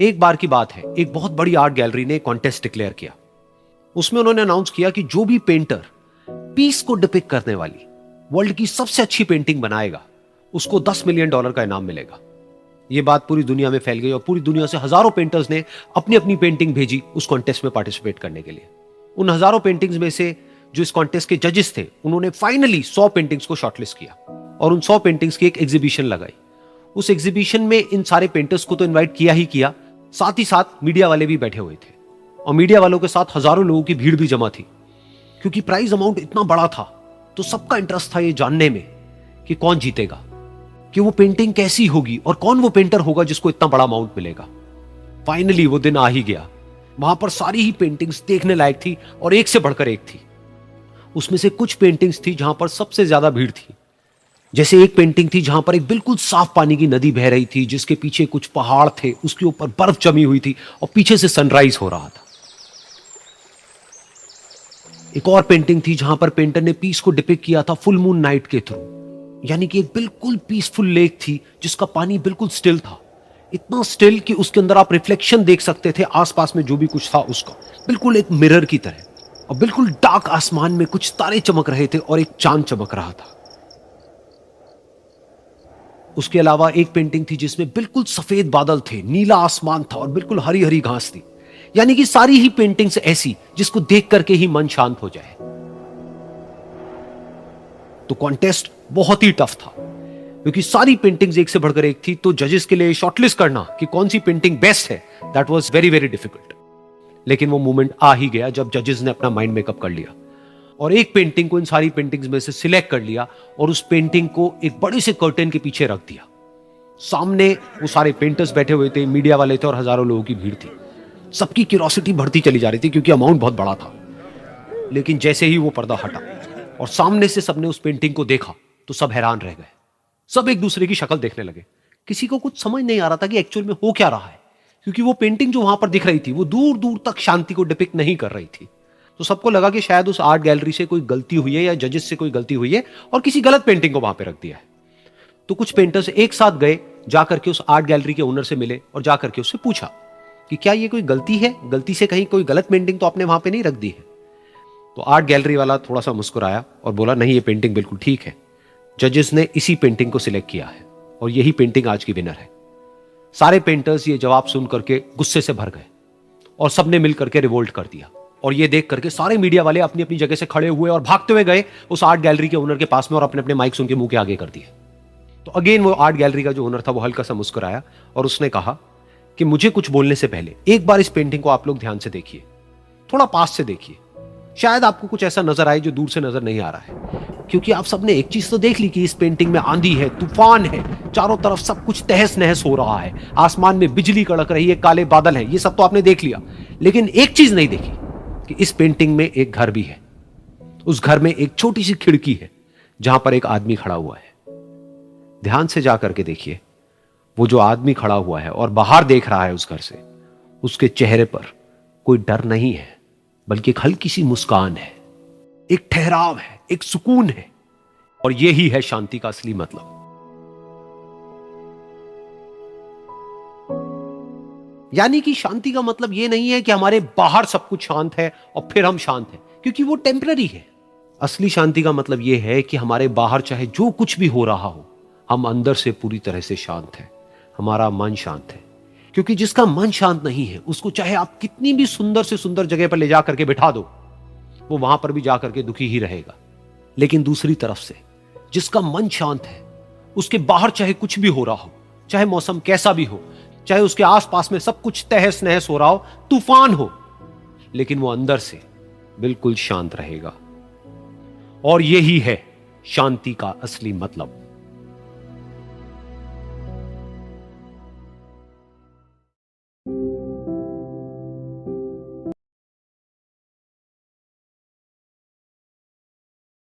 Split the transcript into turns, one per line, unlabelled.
एक बार की बात है, एक बहुत बड़ी आर्ट गैलरी ने कॉन्टेस्ट डिक्लेयर किया। उसमें उन्होंने अनाउंस किया कि जो भी पेंटर पीस को डिपिक्ट करने वाली वर्ल्ड की सबसे अच्छी पेंटिंग बनाएगा, उसको $10 मिलियन का इनाम मिलेगा। यह बात पूरी दुनिया में फैल गई और पूरी दुनिया से हजारों पेंटर्स ने अपनी अपनी पेंटिंग भेजी उस कॉन्टेस्ट में पार्टिसिपेट करने के लिए। उन हजारों पेंटिंग्स में से जो इस कॉन्टेस्ट के जजेस थे, उन्होंने फाइनली 100 पेंटिंग्स को शॉर्टलिस्ट किया और उन 100 पेंटिंग्स की एक एग्जीबिशन लगाई। उस एग्जीबिशन में इन सारे पेंटर्स को तो इनवाइट किया ही किया, साथ ही साथ मीडिया वाले भी बैठे हुए थे और मीडिया वालों के साथ हजारों लोगों की भीड़ भी जमा थी। क्योंकि प्राइज अमाउंट इतना बड़ा था तो सबका इंटरेस्ट था ये जानने में कि कौन जीतेगा, कि वो पेंटिंग कैसी होगी और कौन वो पेंटर होगा जिसको इतना बड़ा अमाउंट मिलेगा। फाइनली वो दिन आ ही गया। वहां पर सारी ही पेंटिंग्स देखने लायक थी और एक से बढ़कर एक थी। उसमें से कुछ पेंटिंग्स थी जहां पर सबसे ज्यादा भीड़ थी। जैसे एक पेंटिंग थी जहां पर एक बिल्कुल साफ पानी की नदी बह रही थी, जिसके पीछे कुछ पहाड़ थे, उसके ऊपर बर्फ जमी हुई थी और पीछे से सनराइज हो रहा था। एक और पेंटिंग थी जहां पर पेंटर ने पीस को डिपिक्ट किया था फुल मून नाइट के थ्रू, यानी कि एक बिल्कुल पीसफुल लेक थी जिसका पानी बिल्कुल स्टिल था, इतना स्टिल कि उसके अंदर आप रिफ्लेक्शन देख सकते थे आसपास में जो भी कुछ था उसका, बिल्कुल एक मिरर की तरह। और बिल्कुल डार्क आसमान में कुछ तारे चमक रहे थे और एक चांद चमक रहा था। उसके अलावा एक पेंटिंग थी जिसमें बिल्कुल सफेद बादल थे, नीला आसमान था और बिल्कुल हरी हरी घास थी। यानी कि सारी ही पेंटिंग्स ऐसी जिसको देख करके ही मन शांत हो जाए। तो कॉन्टेस्ट बहुत ही टफ था क्योंकि सारी पेंटिंग्स एक से बढ़कर एक थी। तो जजेस के लिए शॉर्टलिस्ट करना कि कौन सी पेंटिंग बेस्ट है, that was very very difficult. लेकिन वो मोमेंट आ ही गया जब जजेस ने अपना माइंड मेकअप कर लिया और एक पेंटिंग को इन सारी पेंटिंग्स में से सिलेक्ट कर लिया और उस पेंटिंग को एक बड़े से कर्टेन के पीछे रख दिया। सामने वो सारे पेंटर्स बैठे हुए थे, मीडिया वाले थे और हजारों लोगों की भीड़ थी। सबकी क्यूरियोसिटी बढ़ती चली जा रही थी क्योंकि अमाउंट बहुत बड़ा था। लेकिन जैसे ही वो पर्दा हटा और सामने से सबने उस पेंटिंग को देखा तो सब हैरान रह गए। सब एक दूसरे की शक्ल देखने लगे। किसी को कुछ समझ नहीं आ रहा था कि एक्चुअल में हो क्या रहा है, क्योंकि वो पेंटिंग जो वहां पर दिख रही थी वो दूर दूर तक शांति को डिपिक्ट नहीं कर रही थी। तो सबको लगा कि शायद उस आर्ट गैलरी से कोई गलती हुई है या जजेस से कोई गलती हुई है और किसी गलत पेंटिंग को वहां पे रख दिया है। तो कुछ पेंटर्स एक साथ गए, जाकर के उस आर्ट गैलरी के ओनर से मिले और जाकर के उससे पूछा कि क्या ये कोई गलती है, गलती से कहीं कोई गलत पेंटिंग तो आपने वहां पे नहीं रख दी है। तो आर्ट गैलरी वाला थोड़ा सा मुस्कुराया और बोला, नहीं, ये पेंटिंग बिल्कुल ठीक है। जजेस ने इसी पेंटिंग को सिलेक्ट किया है और यही पेंटिंग आज की विनर है। सारे पेंटर्स ये जवाब सुन करके गुस्से से भर गए और सबने मिल करके रिवोल्ट कर दिया। और ये देख करके सारे मीडिया वाले अपनी अपनी जगह से खड़े हुए और भागते हुए गए उस आर्ट गैलरी के ओनर के पास में और अपने अपने माइक्स उनके मुंह के आगे कर दिए। तो अगेन वो आर्ट गैलरी का जो ओनर था वो हल्का सा मुस्कुराया और उसने कहा कि मुझे कुछ बोलने से पहले एक बार इस पेंटिंग को आप लोग ध्यान से देखिए, थोड़ा पास से देखिए, शायद आपको कुछ ऐसा नजर आए जो दूर से नजर नहीं आ रहा है। क्योंकि आप सबने एक चीज तो देख ली कि इस पेंटिंग में आंधी है, तूफान है, चारों तरफ सब कुछ तहस नहस हो रहा है, आसमान में बिजली कड़क रही है, काले बादल है, ये सब तो आपने देख लिया। लेकिन एक चीज नहीं देखी कि इस पेंटिंग में एक घर भी है। उस घर में एक छोटी सी खिड़की है जहां पर एक आदमी खड़ा हुआ है। ध्यान से जाकर के देखिए, वो जो आदमी खड़ा हुआ है और बाहर देख रहा है उस घर से, उसके चेहरे पर कोई डर नहीं है, बल्कि एक हल्की सी मुस्कान है, एक ठहराव है, एक सुकून है। और यही है शांति का असली मतलब। यानी कि शांति का मतलब यह नहीं है कि हमारे बाहर सब कुछ शांत है और फिर हम शांत हैं, क्योंकि वो टेम्पररी है। असली शांति का मतलब यह है कि हमारे बाहर चाहे जो कुछ भी हो रहा हो, हम अंदर से पूरी तरह से शांत हैं, हमारा मन शांत है। क्योंकि जिसका मन शांत नहीं है, उसको चाहे आप कितनी भी सुंदर से सुंदर जगह पर ले जाकर के बिठा दो, वो वहां पर भी जाकर के दुखी ही रहेगा। लेकिन दूसरी तरफ से जिसका मन शांत है, उसके बाहर चाहे कुछ भी हो रहा हो, चाहे मौसम कैसा भी हो, चाहे उसके आसपास में सब कुछ तहस नहस हो रहा हो, तूफान हो, लेकिन वो अंदर से बिल्कुल शांत रहेगा। और यही है शांति का असली मतलब।